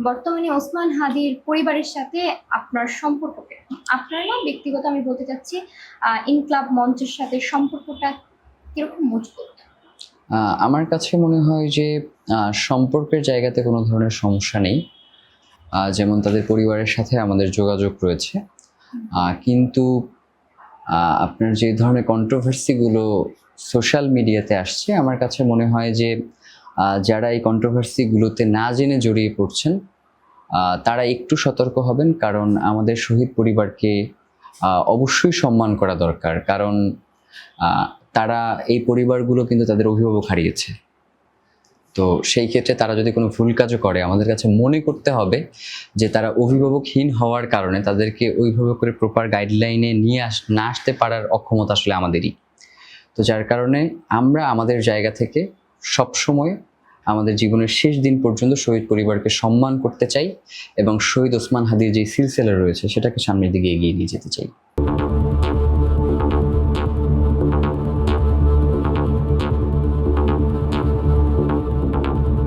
বর্তমানে ওসমান হাদির পরিবারের সাথে আপনার সম্পর্ক কেমন? আপনার না ব্যক্তিগত আমি বলতে চাচ্ছি ইনক্লাব মঞ্চের সাথে সম্পর্কটা কিরকম মজবুত? আমার কাছে মনে হয় যে সম্পর্কের জায়গাতে কোনো ধরনের সমস্যা নেই। যেমন তাদের পরিবারের সাথে আমাদের যোগাযোগ রয়েছে। কিন্তু আপনার যে ধরনের কন্ট্রোভার্সিগুলো সোশ্যাল মিডিয়াতে আসছে, আমার কাছে মনে হয় যে যারা এই কন্ট্রোভার্সিগুলোতে না জেনে জড়িয়ে পড়ছেন, তারা একটু সতর্ক হবেন। কারণ আমাদের শহীদ পরিবারকে অবশ্যই সম্মান করা দরকার। কারণ তারা এই পরিবারগুলো কিন্তু তাদের অভিভাবক হারিয়েছে। তো সেই ক্ষেত্রে তারা যদি কোনো ভুল কাজও করে, আমাদের কাছে মনে করতে হবে যে তারা অভিভাবকহীন হওয়ার কারণে তাদেরকে ওইভাবে করে প্রপার গাইডলাইনে নিয়ে না আসতে পারার অক্ষমতা আসলে আমাদেরই। তো যার কারণে আমরা আমাদের জায়গা থেকে সবসময় আমাদের জীবনের শেষ দিন পর্যন্ত শহীদ পরিবারকে সম্মান করতে চাই এবং শহীদ ওসমান হাদির যে সিলসিলা রয়েছে সেটাকে সামনের দিকে এগিয়ে নিয়ে যেতে চাই।